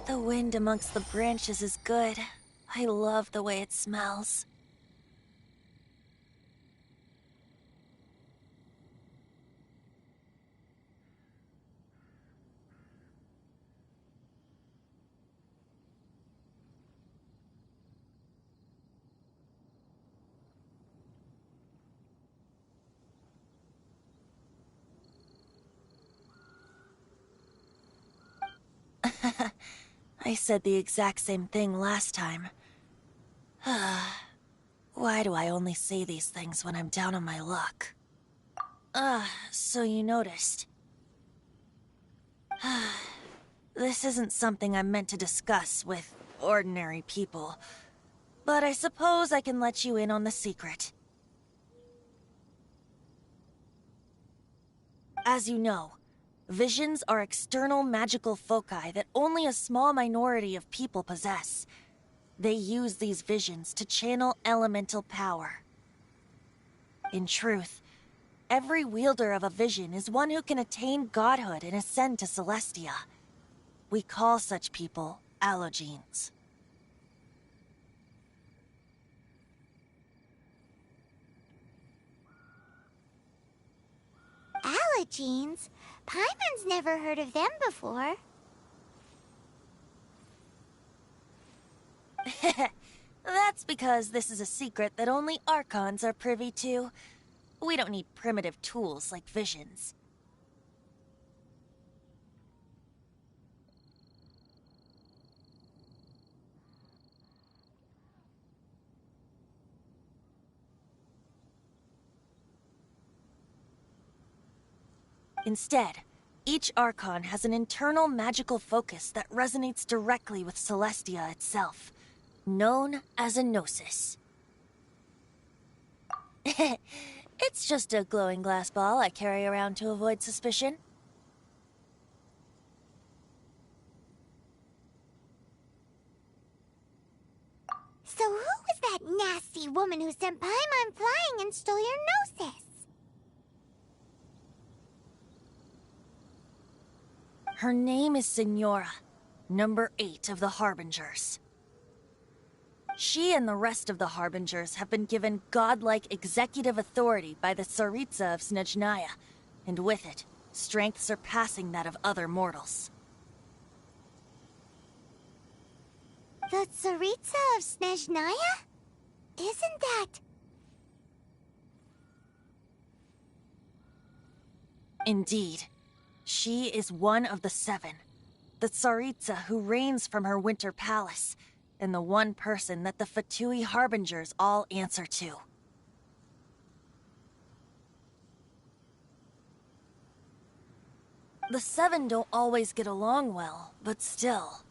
The wind amongst the branches is good. I love the way it smells. I said the exact same thing last time. Why do I only say these things when I'm down on my luck? So you noticed. This isn't something I'm meant to discuss with ordinary people, but I suppose I can let you in on the secret. As you know, visions are external magical foci that only a small minority of people possess. They use these visions to channel elemental power. In truth, every wielder of a vision is one who can attain godhood and ascend to Celestia. We call such people allogenes. Allogenes? Paimon's never heard of them before. That's because this is a secret that only Archons are privy to. We don't need primitive tools like visions. Instead, each Archon has an internal magical focus that resonates directly with Celestia itself, known as a gnosis. It's just a glowing glass ball I carry around to avoid suspicion. So who was that nasty woman who sent Paimon flying and stole your Gnosis? Her name is Signora, number 8 of the Harbingers. She and the rest of the Harbingers have been given godlike executive authority by the Tsaritsa of Snezhnaya, and with it, strength surpassing that of other mortals. The Tsaritsa of Snezhnaya? Isn't that... Indeed. She is one of the 7, the Tsaritsa who reigns from her winter palace, and the one person that the Fatui Harbingers all answer to. The 7 don't always get along well, but still.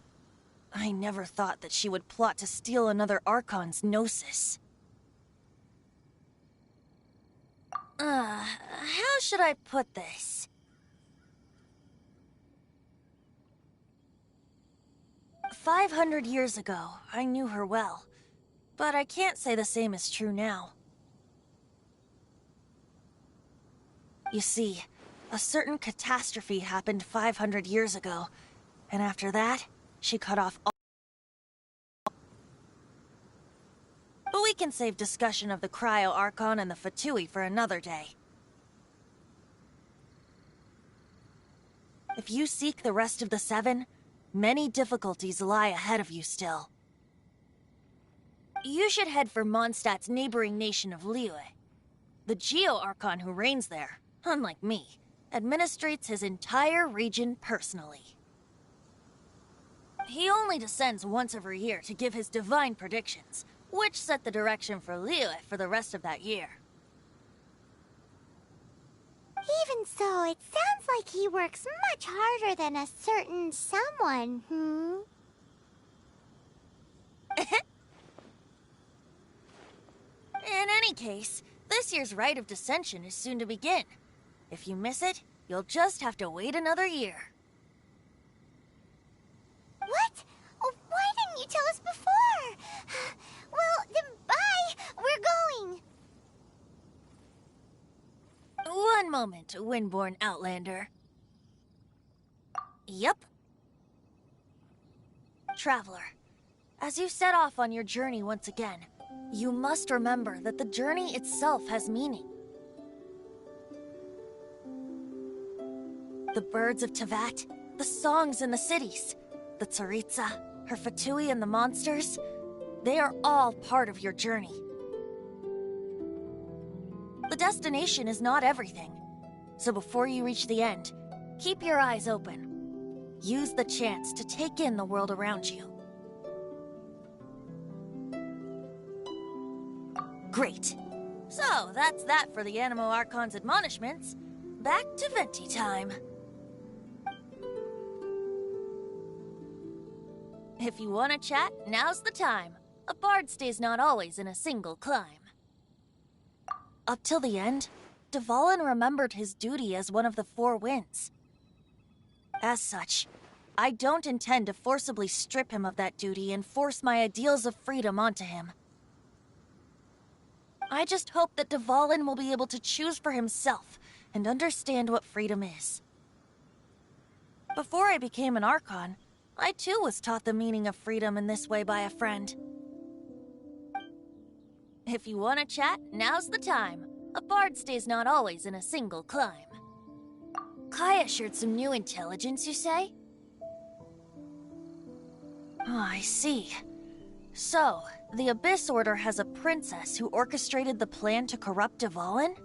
I never thought that she would plot to steal another Archon's Gnosis. How should I put this? 500 years ago, I knew her well, but I can't say the same is true now. You see, a certain catastrophe happened 500 years ago, and after that, she cut off all... But we can save discussion of the Cryo Archon and the Fatui for another day. If you seek the rest of the 7, many difficulties lie ahead of you still. You should head for Mondstadt's neighboring nation of Liyue. The Geo-Archon who reigns there, unlike me, administrates his entire region personally. He only descends once every year to give his divine predictions, which set the direction for Liyue for the rest of that year. Even so, it sounds like he works much harder than a certain someone, In any case, this year's Rite of Descension is soon to begin. If you miss it, you'll just have to wait another year. What? Oh, why didn't you tell us before? Well, then bye! We're going! One moment, Windborn Outlander. Yup. Traveler, as you set off on your journey once again, you must remember that the journey itself has meaning. The birds of Tevat, the songs in the cities, the Tsaritsa, her Fatui and the monsters, they are all part of your journey. The destination is not everything, so before you reach the end, keep your eyes open. Use the chance to take in the world around you. Great. So, that's that for the Animo Archon's admonishments. Back to Venti time. If you want to chat, now's the time. A bard stays not always in a single climb. Up till the end, Dvalin remembered his duty as one of the 4 winds. As such, I don't intend to forcibly strip him of that duty and force my ideals of freedom onto him. I just hope that Dvalin will be able to choose for himself and understand what freedom is. Before I became an Archon, I too was taught the meaning of freedom in this way by a friend. If you want to chat, now's the time. A bard stays not always in a single climb. Kaya shared some new intelligence, you say? Oh, I see. So, the Abyss Order has a princess who orchestrated the plan to corrupt Dvalin?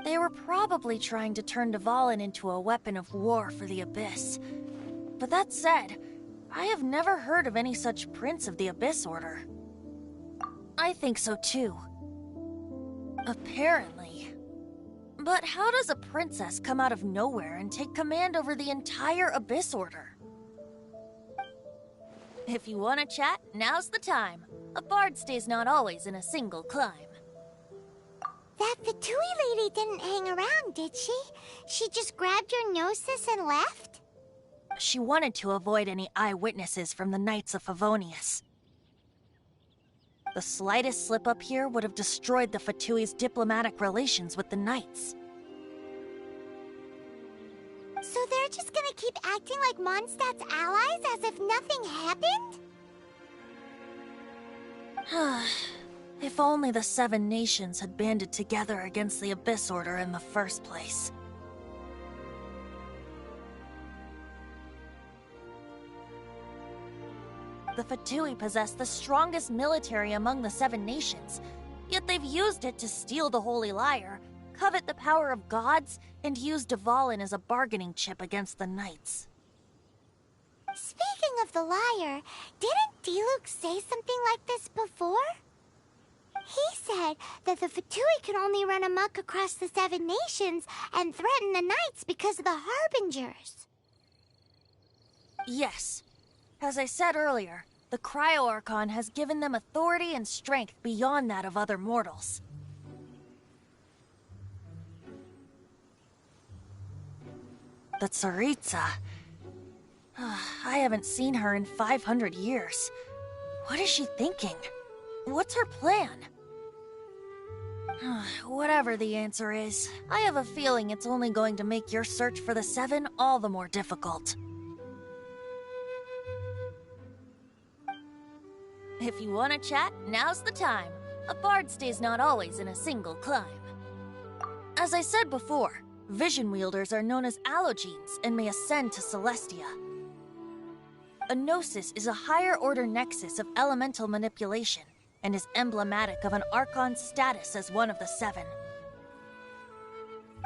They were probably trying to turn Dvalin into a weapon of war for the Abyss. But that said, I have never heard of any such prince of the Abyss Order. I think so too. Apparently. But how does a princess come out of nowhere and take command over the entire Abyss Order? If you want to chat, now's the time. A bard stays not always in a single climb. That Fatui lady didn't hang around, did she? She just grabbed your gnosis and left? She wanted to avoid any eyewitnesses from the Knights of Favonius. The slightest slip-up here would have destroyed the Fatui's diplomatic relations with the Knights. So they're just gonna keep acting like Mondstadt's allies as if nothing happened? If only the Seven Nations had banded together against the Abyss Order in the first place. The Fatui possess the strongest military among the Seven Nations, yet they've used it to steal the Holy Lyre, covet the power of gods, and use Dvalin as a bargaining chip against the Knights. Speaking of the lyre, didn't Diluc say something like this before? He said that the Fatui can only run amok across the Seven Nations and threaten the Knights because of the Harbingers. Yes. As I said earlier, the Cryo-Archon has given them authority and strength beyond that of other mortals. The Tsaritsa... I haven't seen her in 500 years. What is she thinking? What's her plan? Whatever the answer is, I have a feeling it's only going to make your search for the Seven all the more difficult. If you want to chat, now's the time. A bard stays not always in a single climb. As I said before, vision wielders are known as allogenes and may ascend to Celestia. A gnosis is a higher-order nexus of elemental manipulation and is emblematic of an Archon's status as one of the Seven.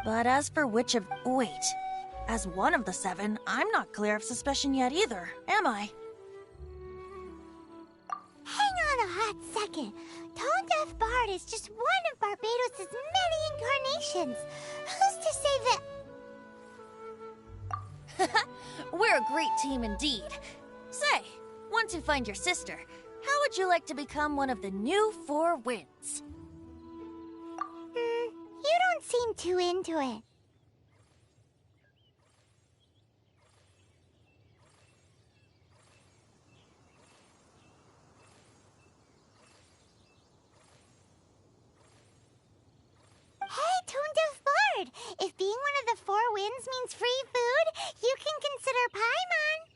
But as for which of... Wait. As one of the Seven, I'm not clear of suspicion yet either, am I? Hang on a hot second. Tone Deaf Bard is just one of Barbados' many incarnations. Who's to say that... We're a great team indeed. Say, once you find your sister, how would you like to become one of the new Four Winds? You don't seem too into it. Hey, Tone Deaf Bard! If being one of the Four Winds means free food, you can consider Paimon.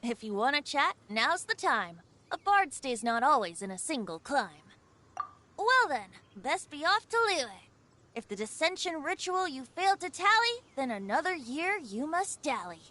If you want to chat, now's the time. A bard stays not always in a single climb. Well then, best be off to Liyue. If the dissension ritual you failed to tally, then another year you must dally.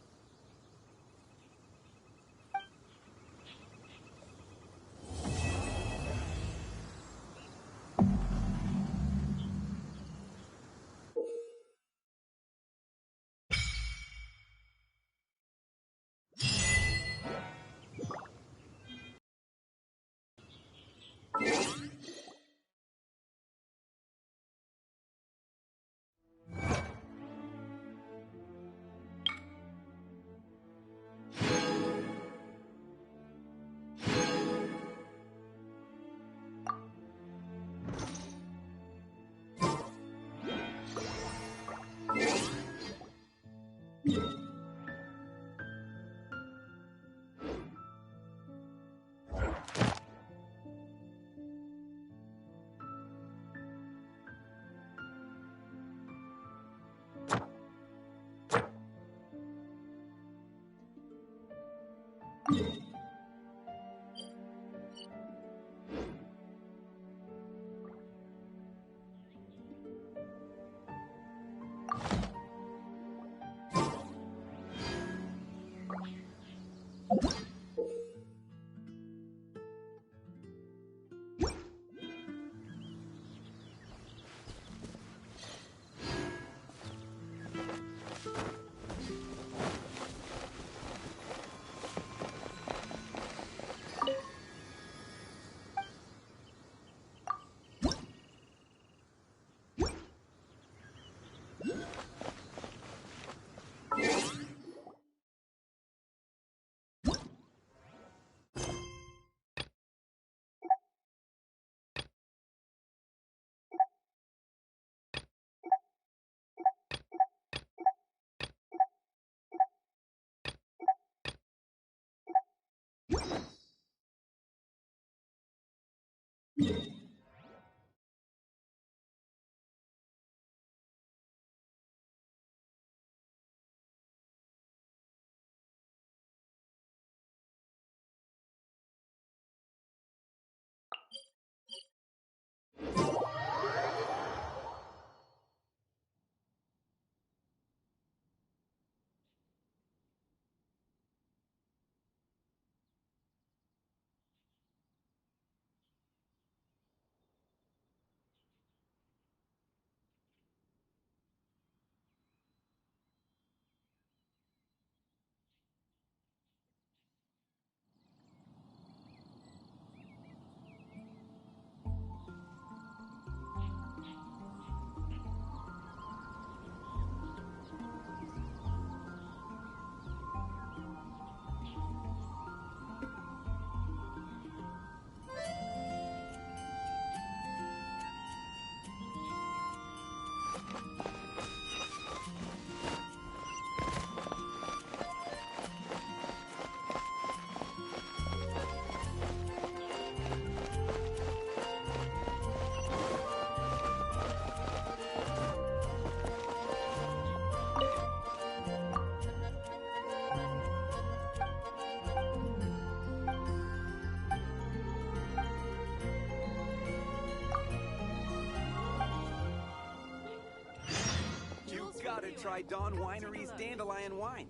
You've got to try Dawn Winery's Dandelion Wine.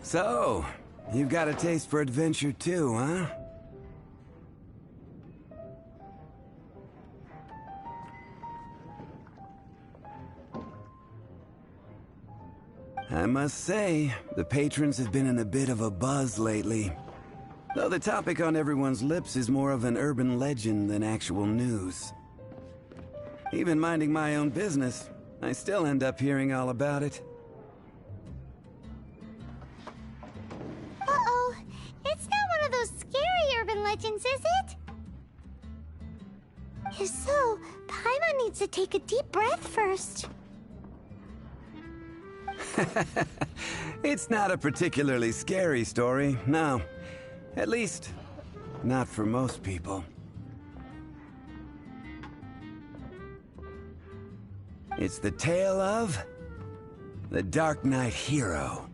So, you've got a taste for adventure too, huh? I must say, the patrons have been in a bit of a buzz lately. Though the topic on everyone's lips is more of an urban legend than actual news. Even minding my own business, I still end up hearing all about it. Uh-oh. It's not one of those scary urban legends, is it? If so, Paimon needs to take a deep breath first. It's not a particularly scary story, no. At least, not for most people. It's the tale of the Dark Knight Hero.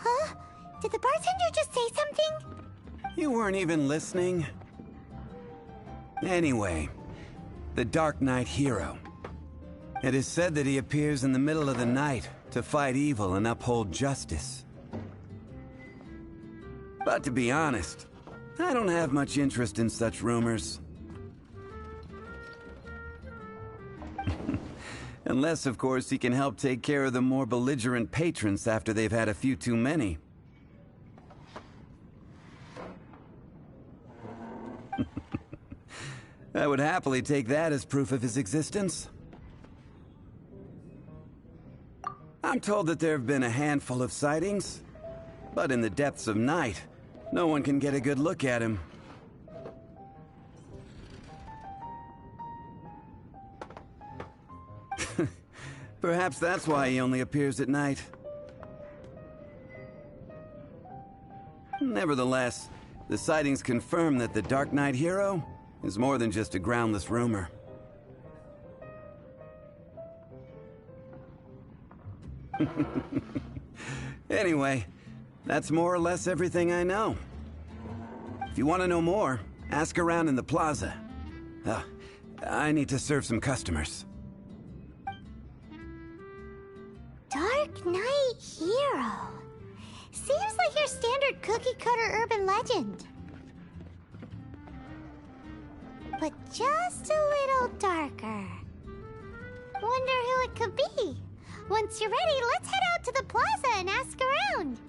Huh? Did the bartender just say something? You weren't even listening. Anyway, the Dark Knight Hero. It is said that he appears in the middle of the night to fight evil and uphold justice. But to be honest, I don't have much interest in such rumors. Unless, of course, he can help take care of the more belligerent patrons after they've had a few too many. I would happily take that as proof of his existence. I'm told that there have been a handful of sightings, but in the depths of night, no one can get a good look at him. Perhaps that's why he only appears at night. Nevertheless, the sightings confirm that the Dark Knight Hero is more than just a groundless rumor. Anyway, that's more or less everything I know. If you want to know more, ask around in the plaza. I need to serve some customers. Dark Knight Hero. Seems like your standard cookie-cutter urban legend. But just a little darker. Wonder who it could be. Once you're ready, let's head out to the plaza and ask around.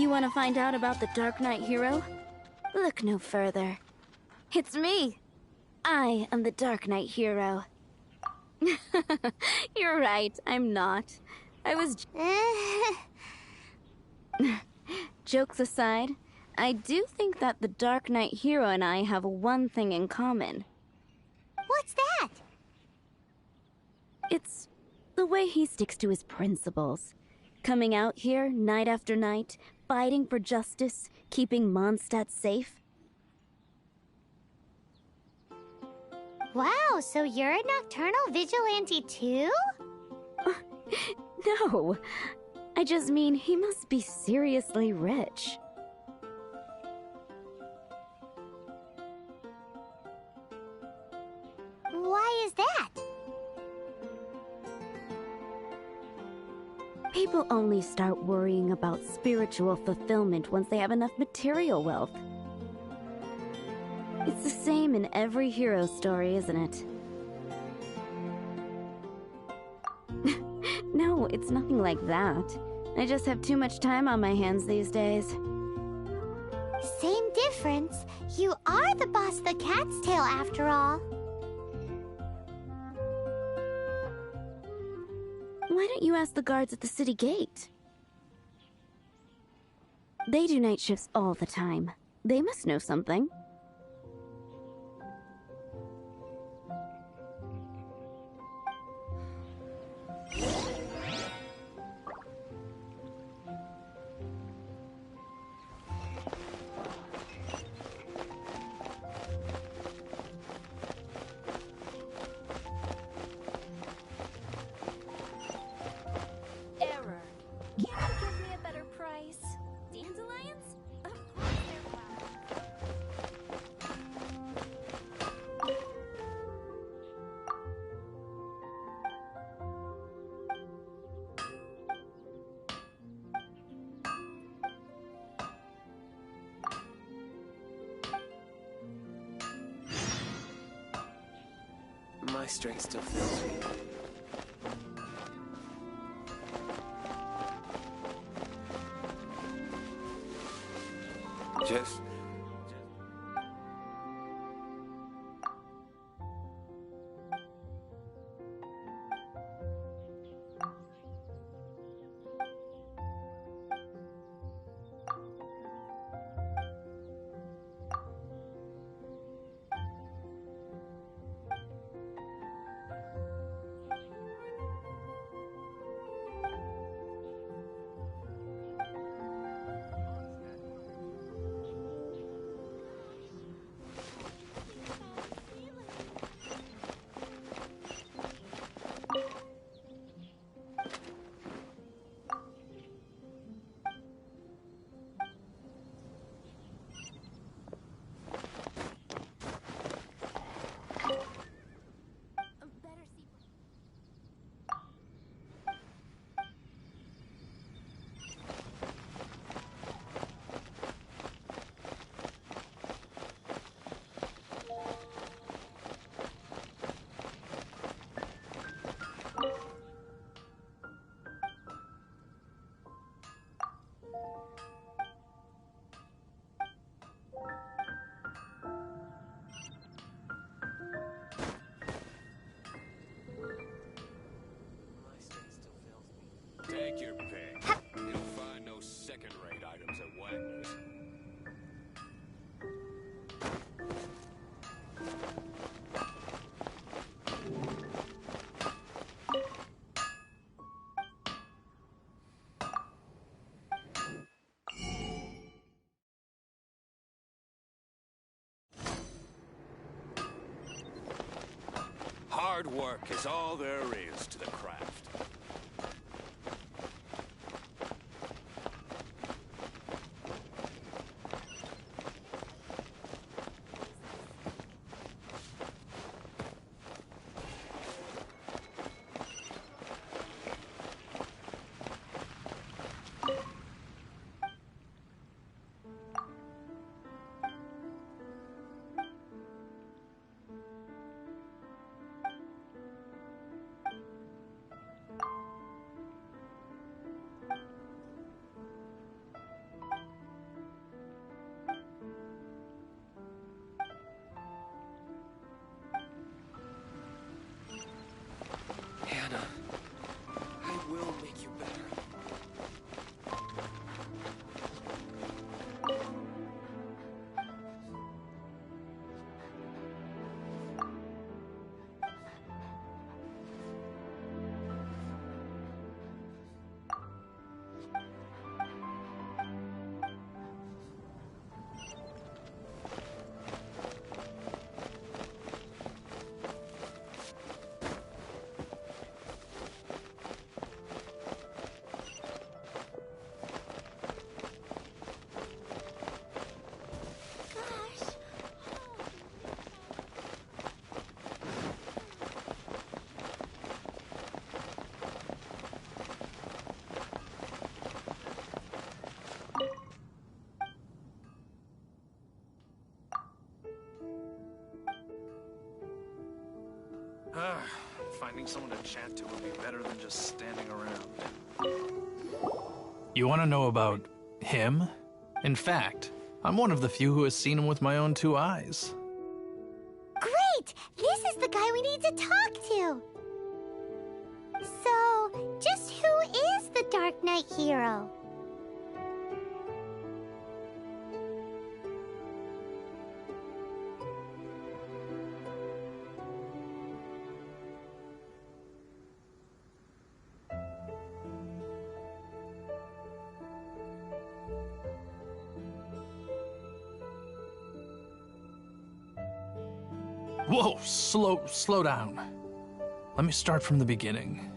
You want to find out about the Dark Knight hero? Look no further. It's me. I am the Dark Knight hero. You're right, I'm not. I was... Jokes aside, I do think that the Dark Knight hero and I have one thing in common. What's that? It's the way he sticks to his principles. Coming out here night after night, fighting for justice, keeping Mondstadt safe. Wow, so you're a nocturnal vigilante too? No, I just mean he must be seriously rich. Why is that? People only start worrying about spiritual fulfillment once they have enough material wealth. It's the same in every hero story, isn't it? No, it's nothing like that. I just have too much time on my hands these days. Same difference. You are the boss of the Cat's Tail after all. Why don't you ask the guards at the city gate? They do night shifts all the time. They must know something. Error. Can't you give me a better price? Dandelions? Of course they're wild. My strength still fails me. Just... Take your pick. You'll find no second-rate items at Wagner's. Hard work is all there is to the craft. Finding someone to chat to would be better than just standing around. You want to know about him? In fact, I'm one of the few who has seen him with my own 2 eyes. Great! This is the guy we need to talk to! So, just who is the Dark Knight hero? Whoa, slow down. Let me start from the beginning.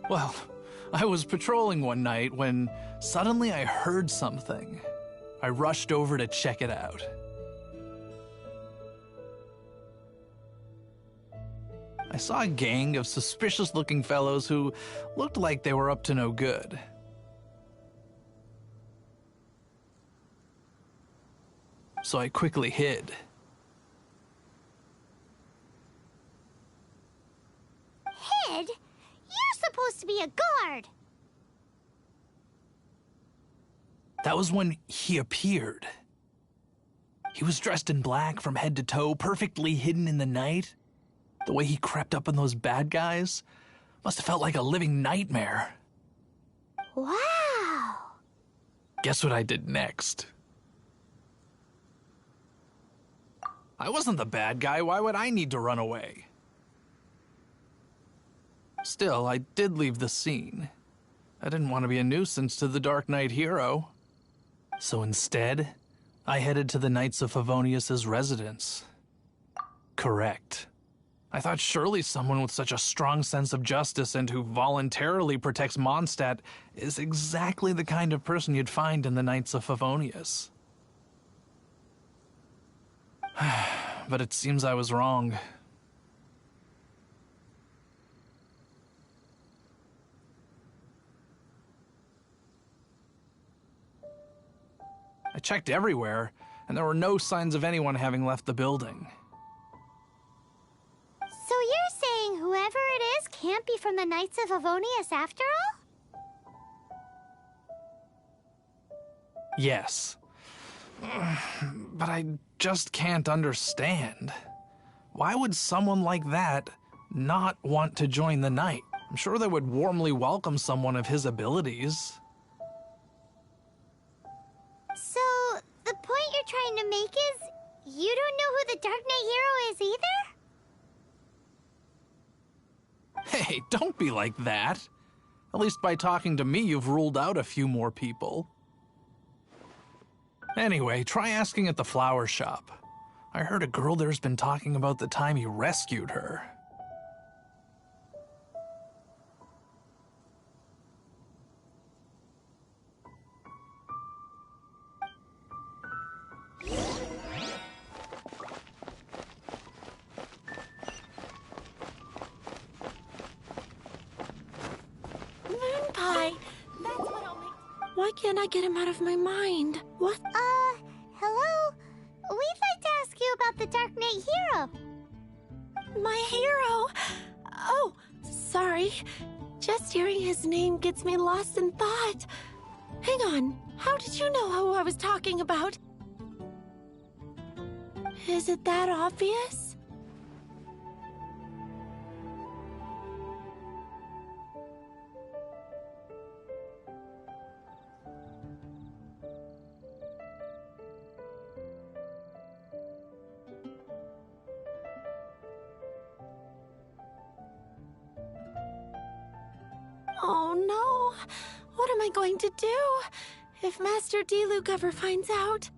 Well, I was patrolling one night when suddenly I heard something. I rushed over to check it out. I saw a gang of suspicious-looking fellows who looked like they were up to no good. So I quickly hid. Hid? You're supposed to be a guard! That was when he appeared. He was dressed in black from head to toe, perfectly hidden in the night. The way he crept up on those bad guys must have felt like a living nightmare. Wow! Guess what I did next? I wasn't the bad guy. Why would I need to run away? Still, I did leave the scene. I didn't want to be a nuisance to the Dark Knight hero. So instead, I headed to the Knights of Favonius' residence. Correct. I thought surely someone with such a strong sense of justice and who voluntarily protects Mondstadt is exactly the kind of person you'd find in the Knights of Favonius. But it seems I was wrong. I checked everywhere, and there were no signs of anyone having left the building. So you're saying whoever it is can't be from the Knights of Favonius after all? Yes. But I just can't understand. Why would someone like that not want to join the Knight? I'm sure they would warmly welcome someone of his abilities. So, the point you're trying to make is you don't know who the Dark Knight hero is either? Hey, don't be like that. At least by talking to me, you've ruled out a few more people. Anyway, try asking at the flower shop. I heard a girl there's been talking about the time he rescued her. Moonpie! That's what I'll make. Why can't I get him out of my mind? What? Hello? We'd like to ask you about the Dark Knight hero. My hero! Oh, sorry. Just hearing his name gets me lost in thought. Hang on, how did you know who I was talking about? Is it that obvious? Oh no! What am I going to do if Master Diluc ever finds out?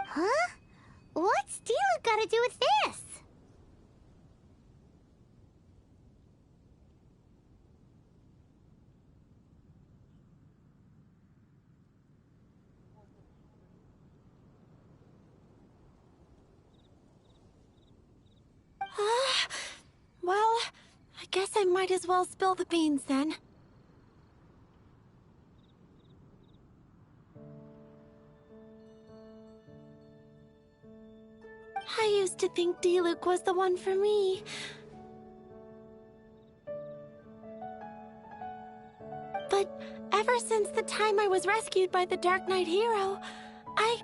Huh? What's Diluc got to do with this? Well, I guess I might as well spill the beans then. think Diluc was the one for me. But ever since the time I was rescued by the Dark Knight hero, I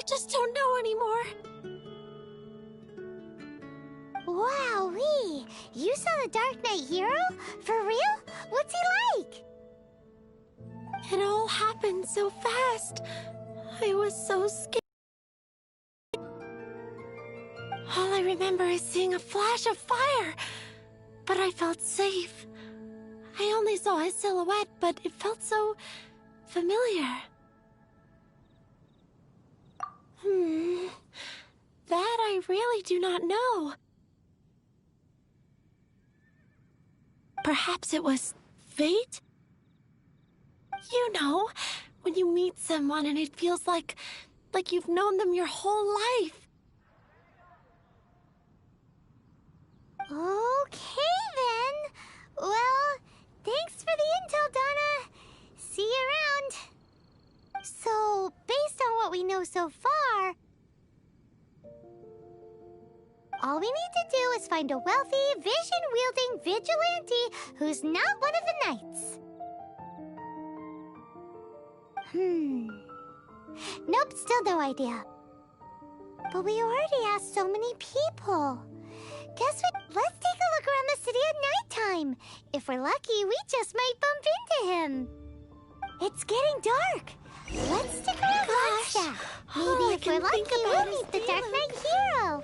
just don't know anymore. Wowee! You saw the Dark Knight hero? For real? What's he like? It all happened so fast. I was so scared. All I remember is seeing a flash of fire, but I felt safe. I only saw his silhouette, but it felt so familiar. That I really do not know. Perhaps it was fate? You know, when you meet someone and it feels like you've known them your whole life. Okay, then. Well, thanks for the intel, Donna. See you around. So, based on what we know so far, all we need to do is find a wealthy, vision-wielding vigilante who's not one of the knights. Nope, still no idea. But we already asked so many people. Guess what? Let's take a look around the city at nighttime. If we're lucky, we just might bump into him. It's getting dark. Let's stick around Mondstadt. Maybe if we're lucky, we'll meet the Dark Knight hero.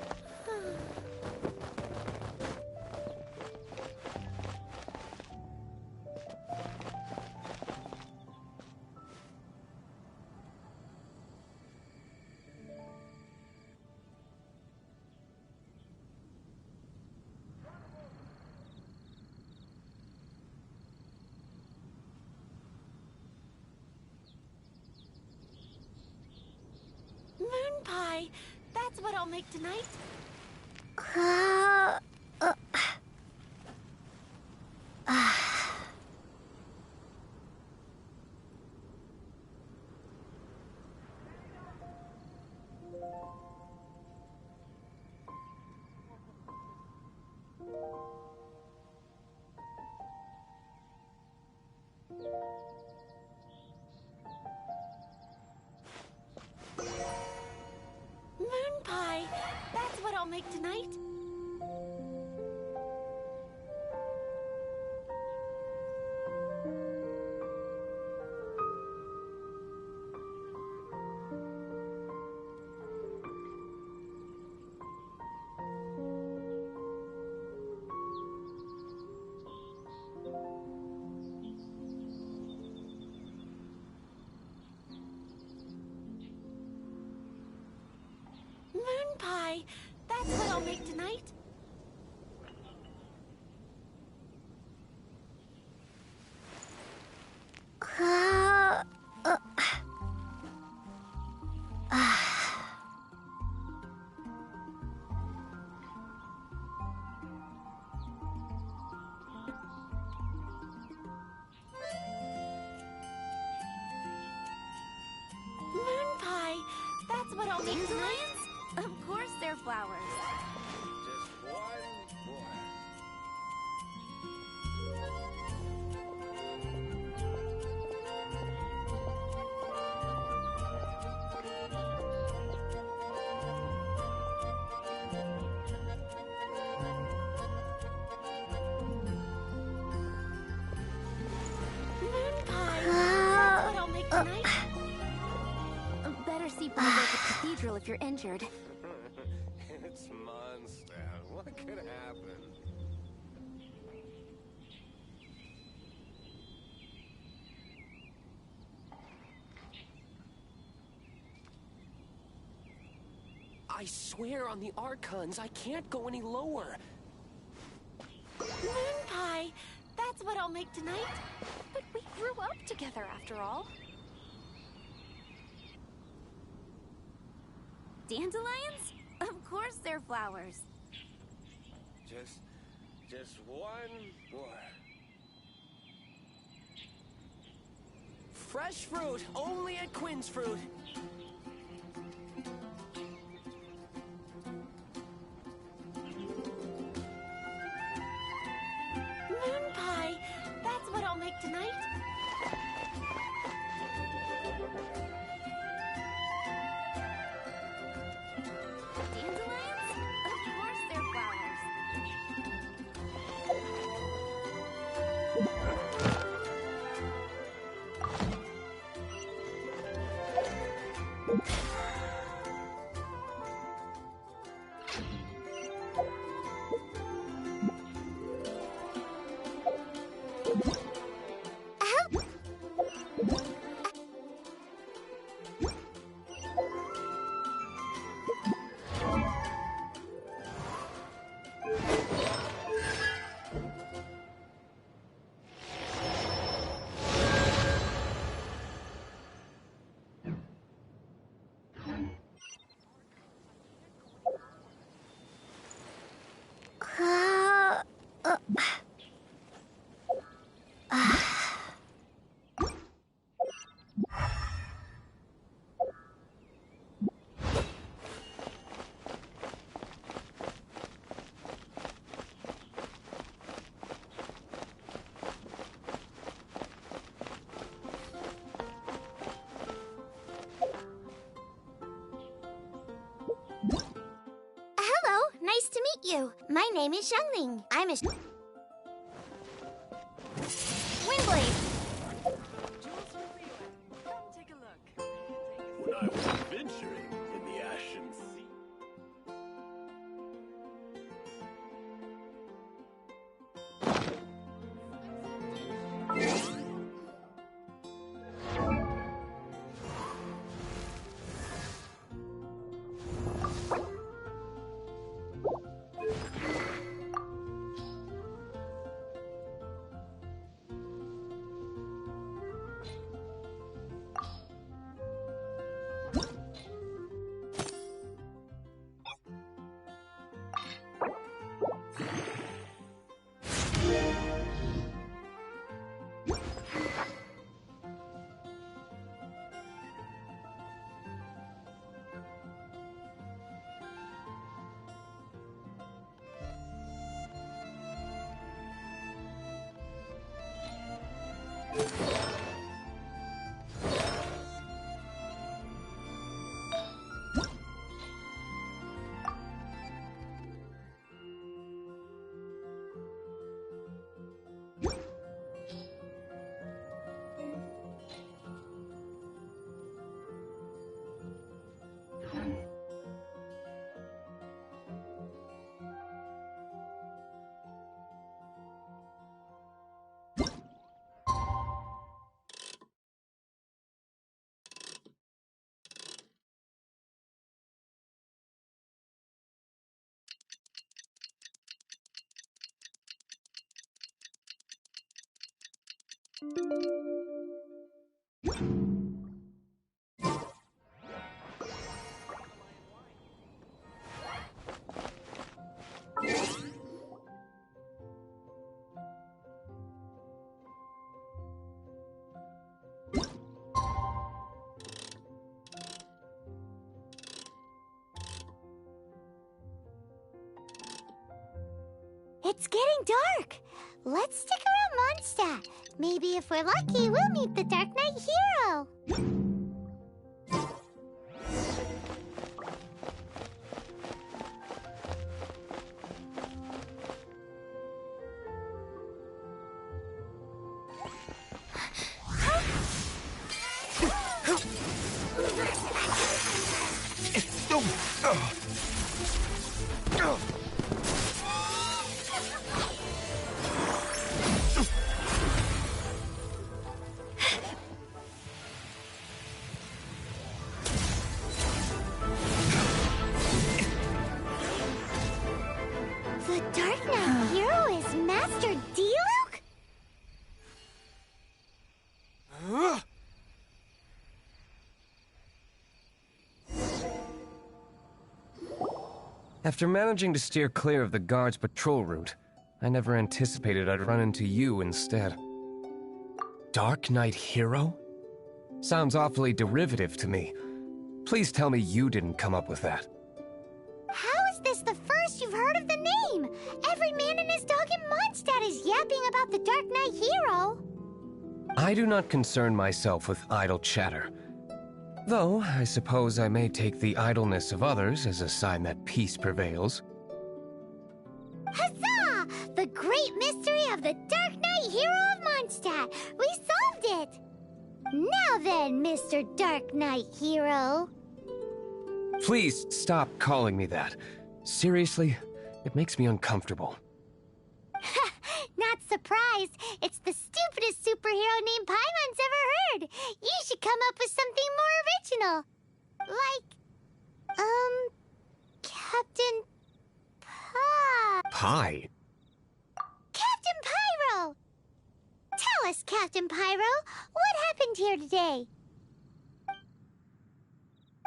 Moon pie. That's what I'll make tonight. Moon pie. That's what I'll make tonight. Moon pie. That's what I'll make tonight. Moon pie. That's what I'll make tonight. Of course they're flowers. Just one more. Moon pie. That's what I'll make tonight. Better see Brother at the cathedral if you're injured. It's Mondstadt. What could happen? I swear on the Archons, I can't go any lower. Moon pie. That's what I'll make tonight. But we grew up together after all. Dandelions? Of course they're flowers. Just one more. Fresh fruit, only at Quinn's Fruit. Hello, nice to meet you. My name is Xiangling. I'm a... Windblade! When I was adventuring in the Ashen Sea. It's getting dark. Let's stick around Mondstadt. Maybe if we're lucky, we'll meet the Dark Knight hero. The Dark Knight hero is Master Diluc? After managing to steer clear of the guards' patrol route, I never anticipated I'd run into you instead. Dark Knight hero? Sounds awfully derivative to me. Please tell me you didn't come up with that. How is this the first you've heard of the name? Every man and his dog in Mondstadt is yapping about the Dark Knight hero. I do not concern myself with idle chatter. Though, I suppose I may take the idleness of others as a sign that peace prevails. Huzzah! The The great mystery of the Dark Knight Hero of Mondstadt! We solved it! Now then, Mr. Dark Knight Hero. Please stop calling me that. Seriously, it makes me uncomfortable. Not surprised. It's the stupidest superhero name Paimon's ever heard. You should come up with something more original. Like, Captain Pie? Captain Pyro! Tell us, Captain Pyro, what happened here today?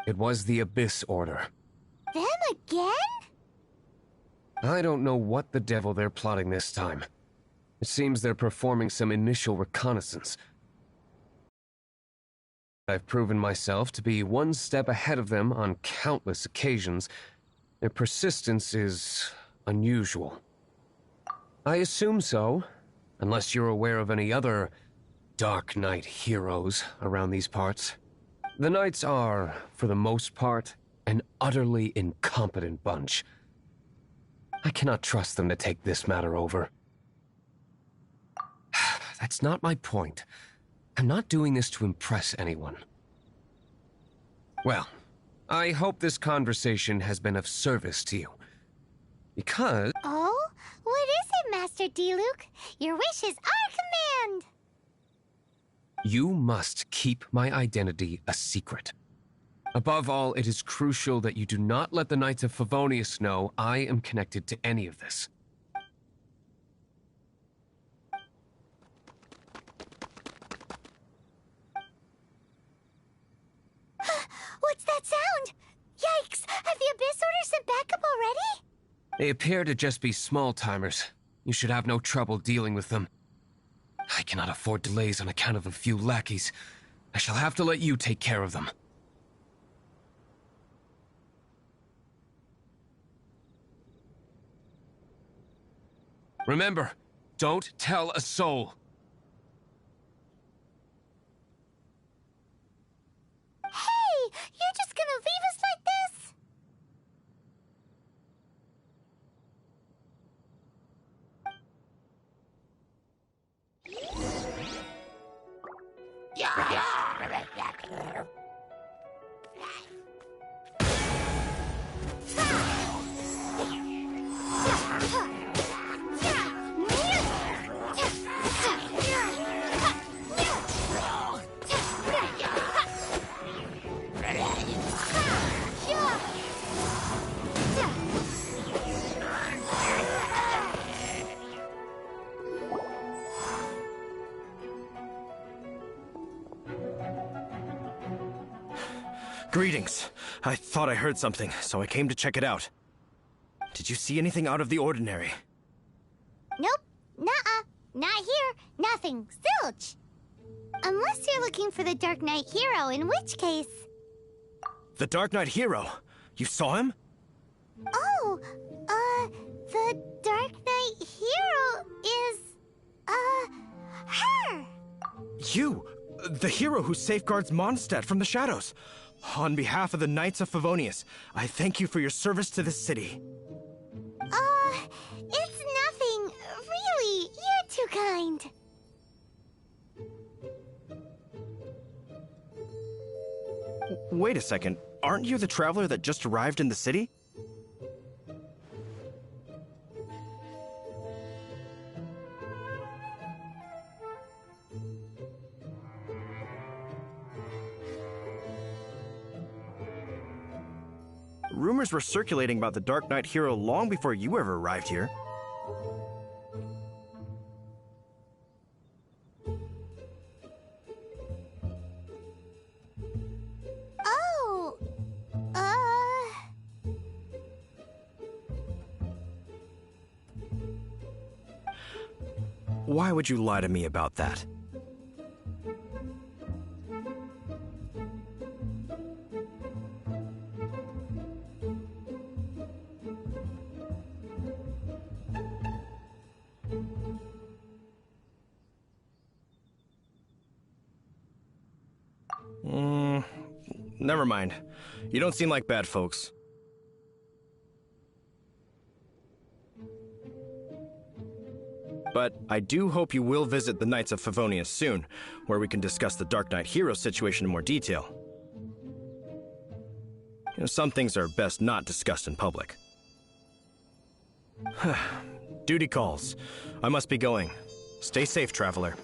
It was the Abyss Order. Them again? I don't know what the devil they're plotting this time. It seems they're performing some initial reconnaissance. I've proven myself to be one step ahead of them on countless occasions. Their persistence is unusual. I assume so, unless you're aware of any other Dark Knight heroes around these parts. The Knights are, for the most part, an utterly incompetent bunch. I cannot trust them to take this matter over. That's not my point. I'm not doing this to impress anyone. Well, I hope this conversation has been of service to you. Because... Oh? What is it, Master D-Luke? Your wish is our command! You must keep my identity a secret. Above all, it is crucial that you do not let the Knights of Favonius know I am connected to any of this. What's that sound? Yikes! Have the Abyss Order sent backup already? They appear to just be small-timers. You should have no trouble dealing with them. I cannot afford delays on account of a few lackeys. I shall have to let you take care of them. Remember, don't tell a soul. Hey! You're just gonna leave us like this? Greetings. I thought I heard something, so I came to check it out. Did you see anything out of the ordinary? Nope. Nuh-uh. Not here. Nothing. Zilch. Unless you're looking for the Dark Knight Hero, in which case... The Dark Knight Hero? You saw him? Oh, the Dark Knight Hero is, her! You! The hero who safeguards Mondstadt from the shadows. On behalf of the Knights of Favonius, I thank you for your service to this city. It's nothing. Really, you're too kind. Wait a second. Aren't you the traveler that just arrived in the city? Rumors were circulating about the Dark Knight Hero long before you ever arrived here. Oh, Why would you lie to me about that? Never mind. You don't seem like bad folks. but I do hope you will visit the Knights of Favonius soon, where we can discuss the Dark Knight hero situation in more detail. Some things are best not discussed in public. Duty calls. I must be going. Stay safe, traveler.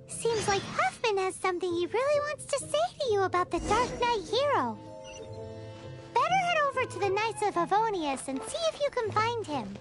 Seems like Huffman has something he really wants to say to you about the Dark Knight hero. Better head over to the Knights of Favonius and see if you can find him.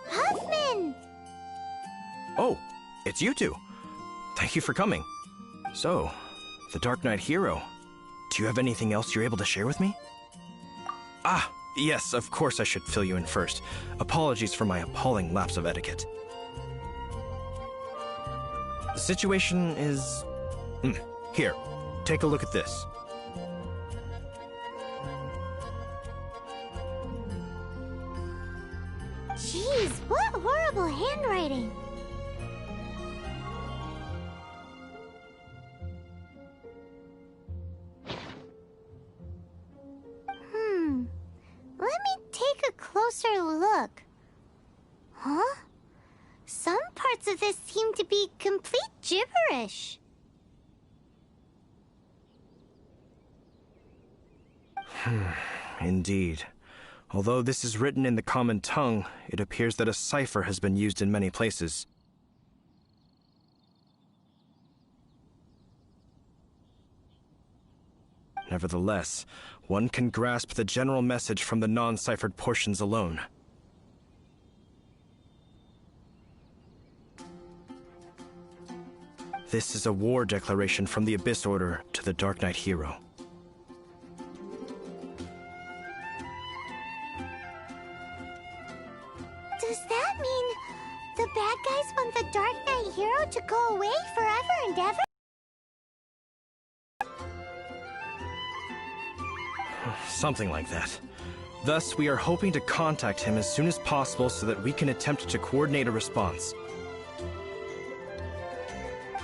Huffman! Oh, it's you two. Thank you for coming. So, the Dark Knight hero. Do you have anything else you're able to share with me? Ah, yes, of course I should fill you in first. Apologies for my appalling lapse of etiquette. The situation is... Here, take a look at this. Jeez, what horrible handwriting! Let me take a closer look. Huh? Some parts of this seem to be complete gibberish. Indeed. Although this is written in the common tongue, it appears that a cipher has been used in many places. Nevertheless, one can grasp the general message from the non-ciphered portions alone. This is a war declaration from the Abyss Order to the Dark Knight hero. Does that mean the bad guys want the Dark Knight hero to go away forever and ever? Something like that. Thus, we are hoping to contact him as soon as possible so that we can attempt to coordinate a response.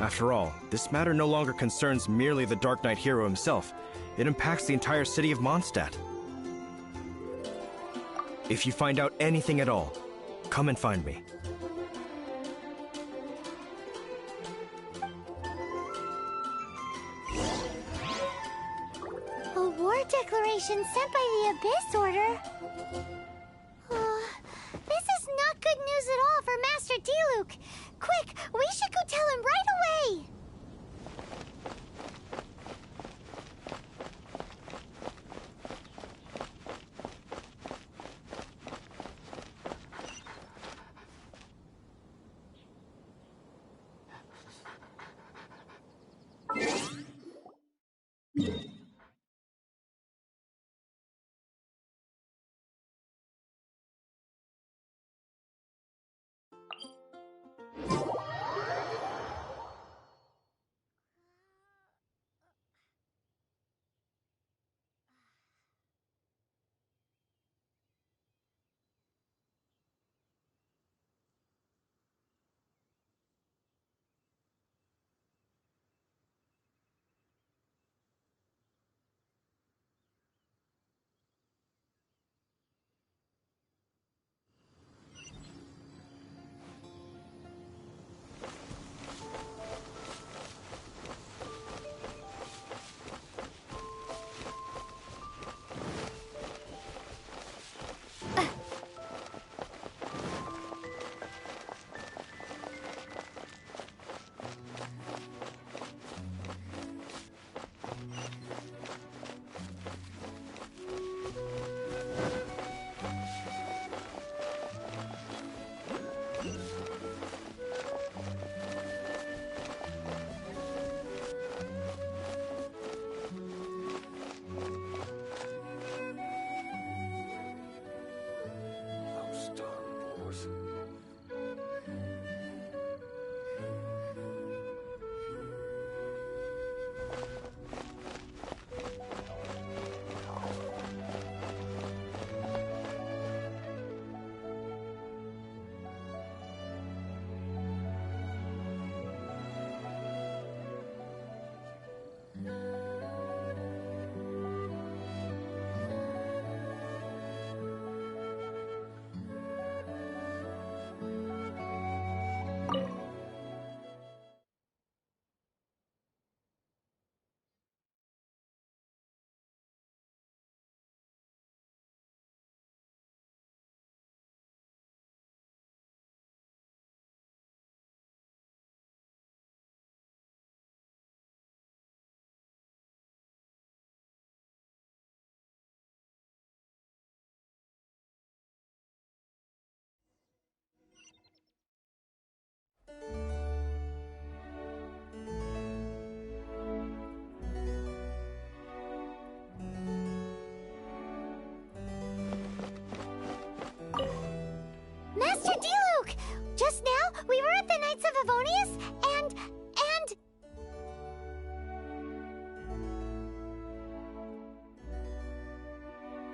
After all, this matter no longer concerns merely the Dark Knight hero himself. It impacts the entire city of Mondstadt. If you find out anything at all, come and find me. A war declaration sent by the Abyss Order? This is not good news at all for Master Diluc. Quick, we should go tell him right away!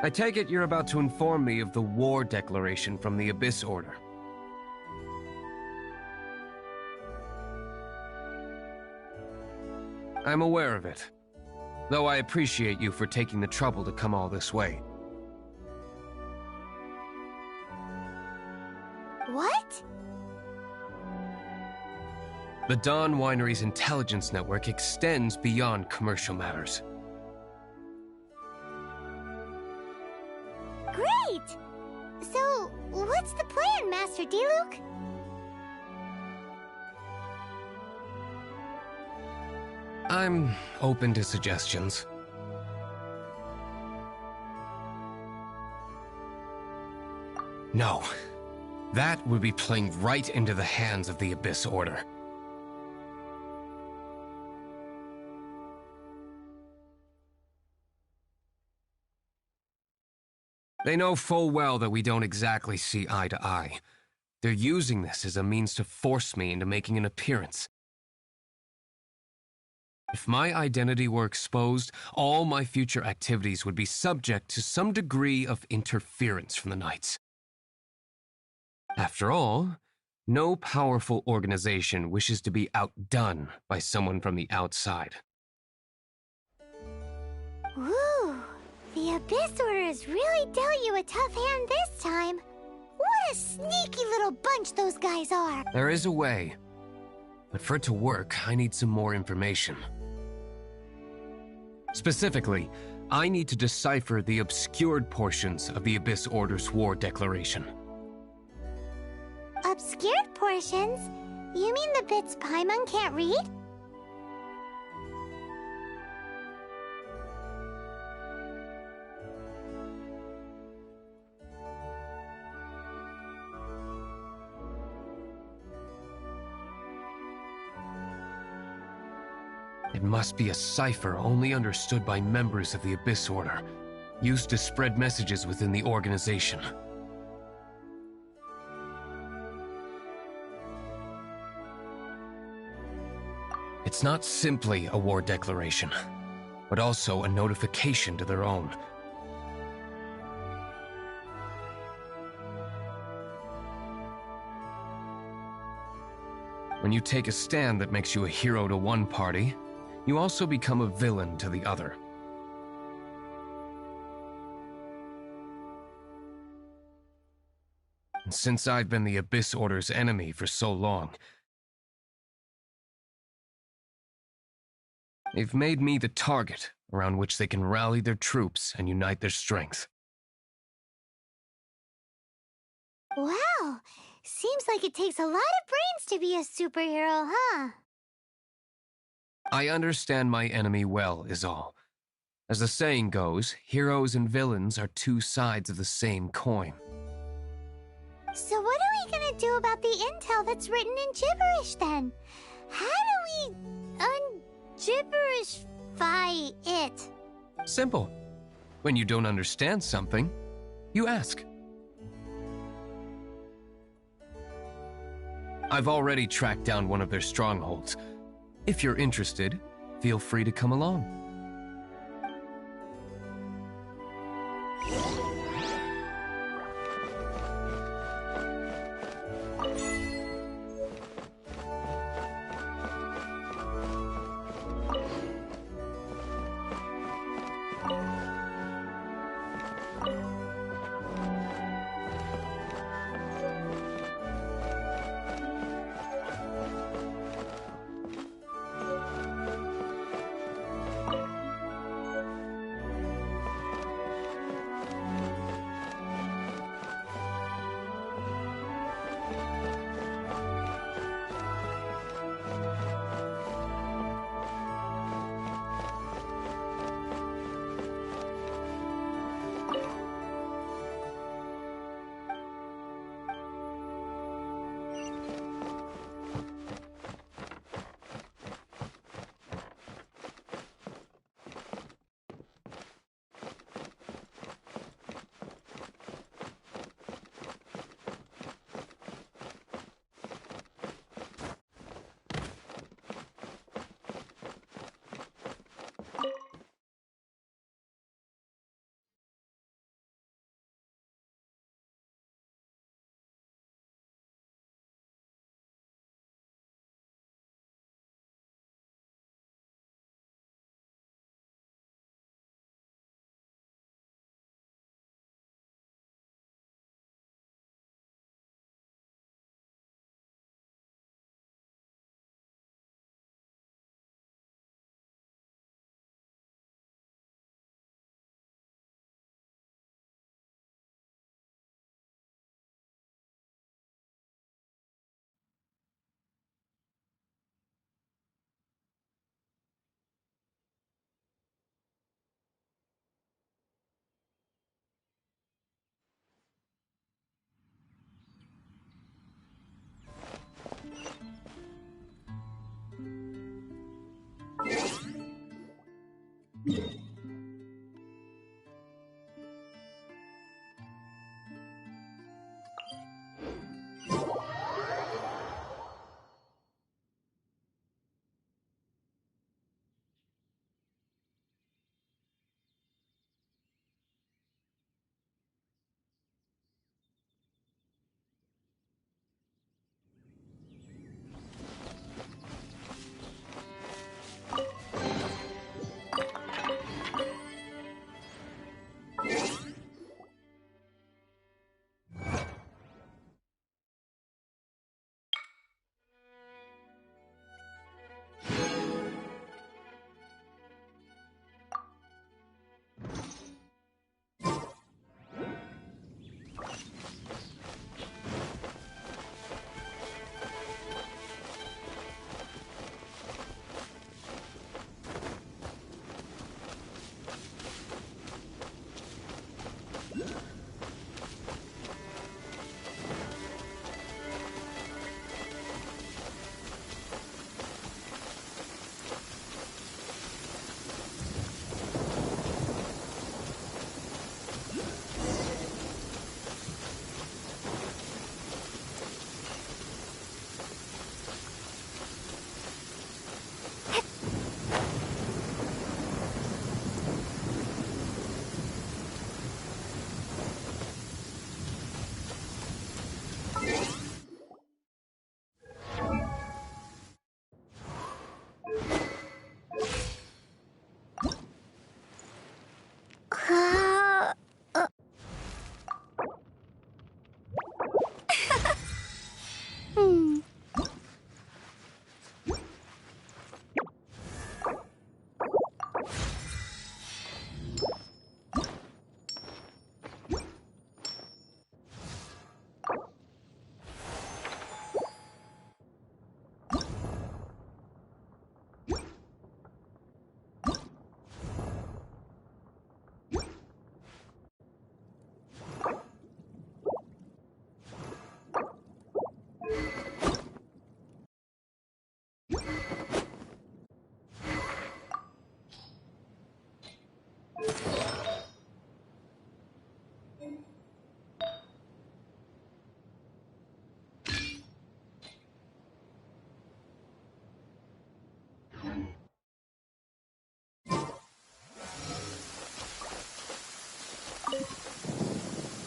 I take it you're about to inform me of the war declaration from the Abyss Order. I'm aware of it, though I appreciate you for taking the trouble to come all this way. What? The Dawn Winery's intelligence network extends beyond commercial matters. Great! So, what's the plan, Master Diluc? I'm open to suggestions. No. That would be playing right into the hands of the Abyss Order. They know full well that we don't exactly see eye to eye. They're using this as a means to force me into making an appearance. If my identity were exposed, all my future activities would be subject to some degree of interference from the Knights. After all, no powerful organization wishes to be outdone by someone from the outside. Ooh, the Abyss Order has really dealt you a tough hand this time. What a sneaky little bunch those guys are. There is a way, but for it to work, I need some more information. Specifically, I need to decipher the obscured portions of the Abyss Order's war declaration. Obscured portions? You mean the bits Paimon can't read? It must be a cipher only understood by members of the Abyss Order, used to spread messages within the organization. It's not simply a war declaration, but also a notification to their own. When you take a stand that makes you a hero to one party, you also become a villain to the other. And since I've been the Abyss Order's enemy for so long, they've made me the target around which they can rally their troops and unite their strength. Wow, seems like it takes a lot of brains to be a superhero, huh? I understand my enemy well, is all. As the saying goes, heroes and villains are two sides of the same coin. So what are we gonna do about the intel that's written in gibberish, then? How do we un-gibberishify it? Simple. When you don't understand something, you ask. I've already tracked down one of their strongholds. If you're interested, feel free to come along.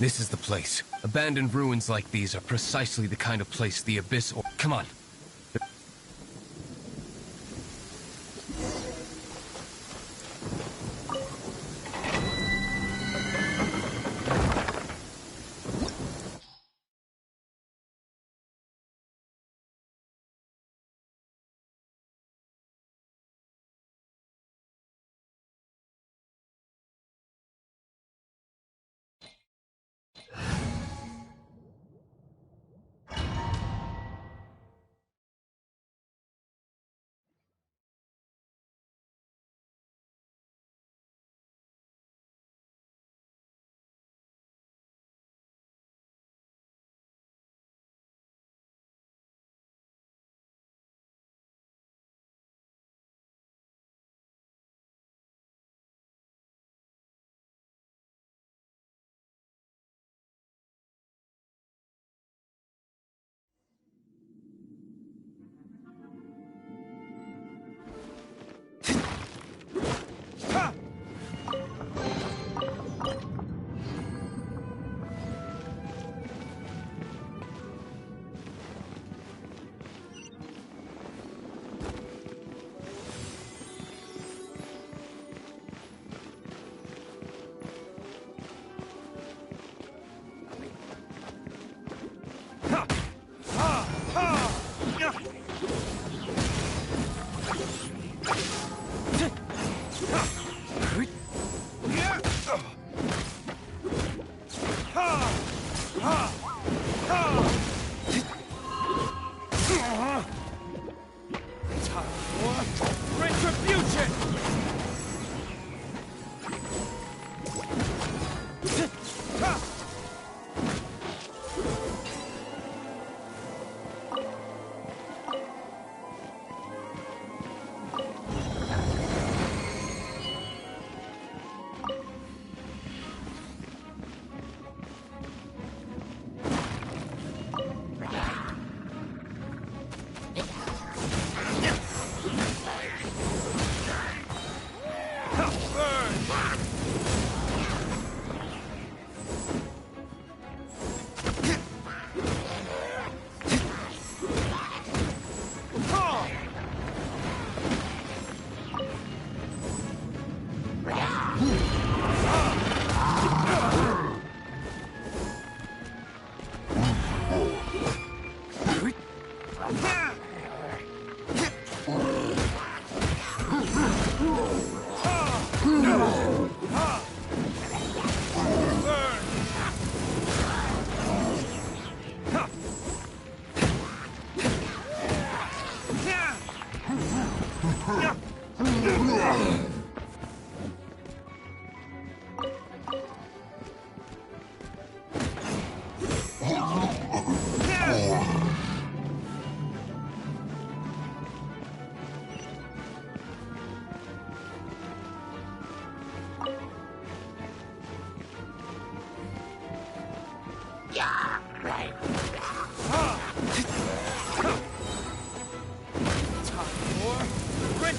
This is the place. Abandoned ruins like these are precisely the kind of place the Abyss or... Come on!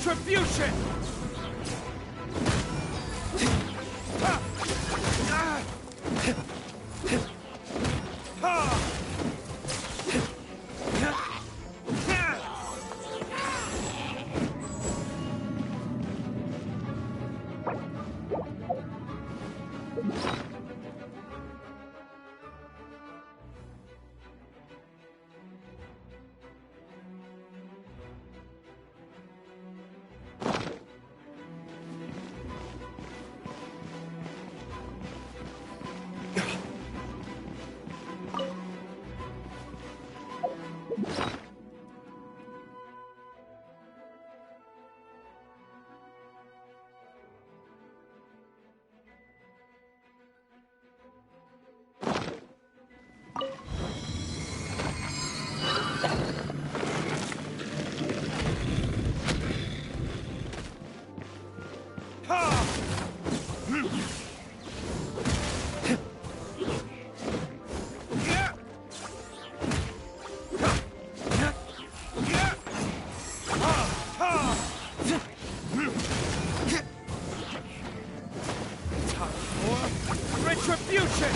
Retribution! Retribution!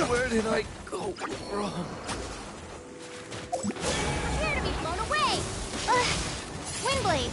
Where did I go wrong? Prepare to be blown away! Windblade!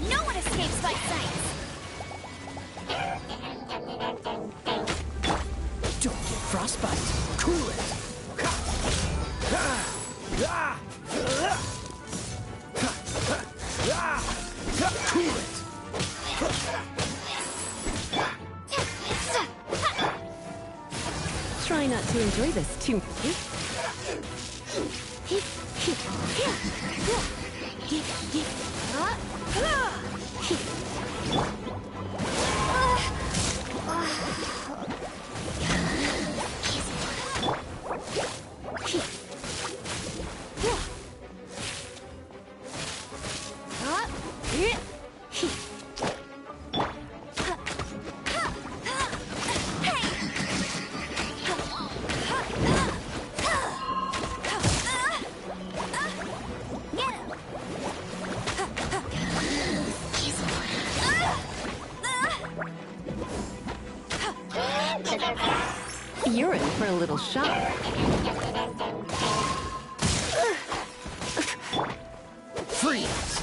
No one escapes my sight! Don't get frostbite. Cool it. Cool it. Try not to enjoy this too much. You're in for a little shock. Freeze!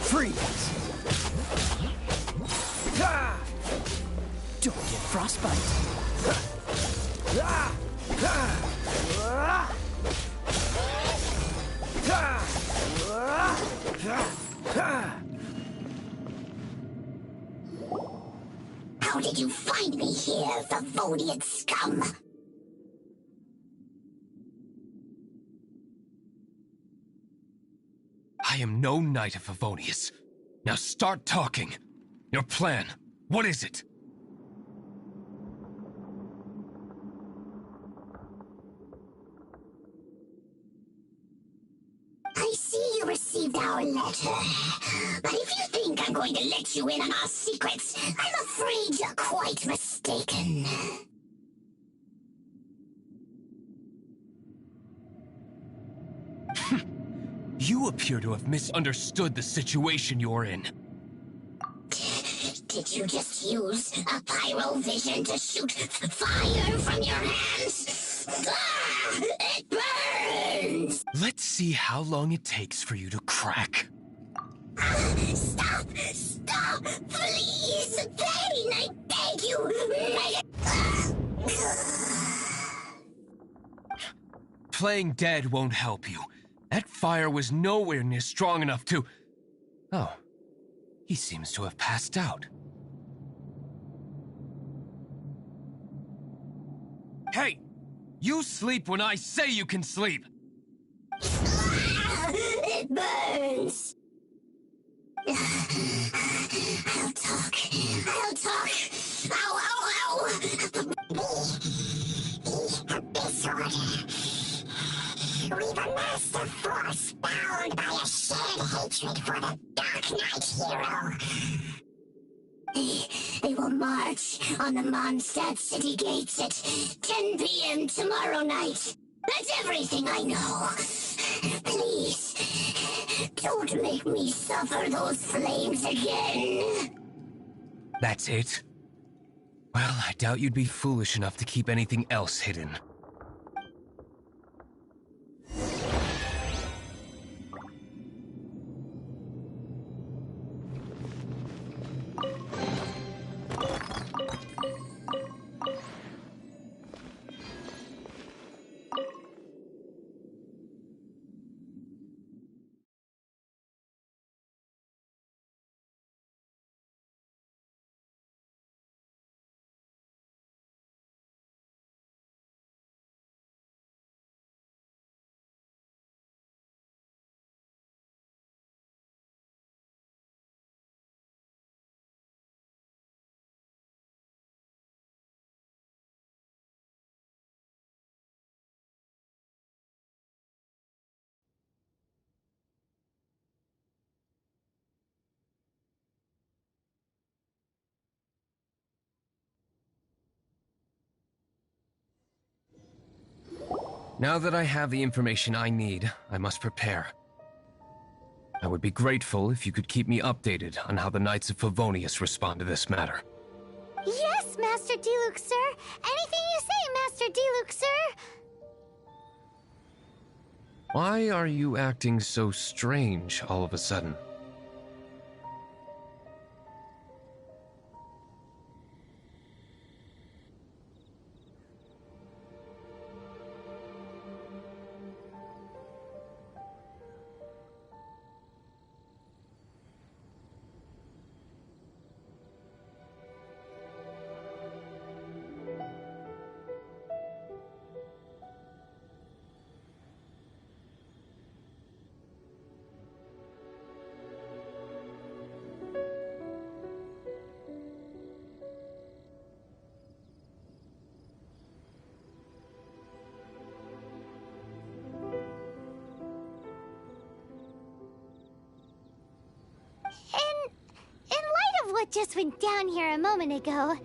Freeze! Don't get frostbite. How did you find me here, Favonian scum? I am no knight of Favonius. Now start talking. Your plan, what is it? I see you received our letter. But if you think I'm going to let you in on our secrets, I'm afraid you're quite mistaken. You appear to have misunderstood the situation you're in. Did you just use a pyro vision to shoot fire from your hands? Ah, it burns! Let's see how long it takes for you to crack. Stop! Stop! Please! Pain, I beg you! Playing dead won't help you. That fire was nowhere near strong enough to... Oh. He seems to have passed out. You sleep when I say you can sleep! It burns! I'll talk. I'll talk. Ow, ow, ow! The Abyss Order. We've amassed a force bound by a shared hatred for the Dark Knight hero. They will march on the Mondstadt city gates at 10 p.m. tomorrow night. That's everything I know. Please, don't make me suffer those flames again. That's it? Well, I doubt you'd be foolish enough to keep anything else hidden. Now that I have the information I need, I must prepare. I would be grateful if you could keep me updated on how the Knights of Favonius respond to this matter. Yes, Master Diluc, sir. Anything you say, Master Diluc, sir. Why are you acting so strange all of a sudden? In light of what just went down here a moment ago,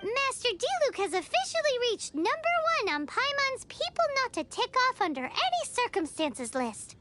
Master Diluc has officially reached #1 on Paimon's People Not to Tick Off Under Any Circumstances list.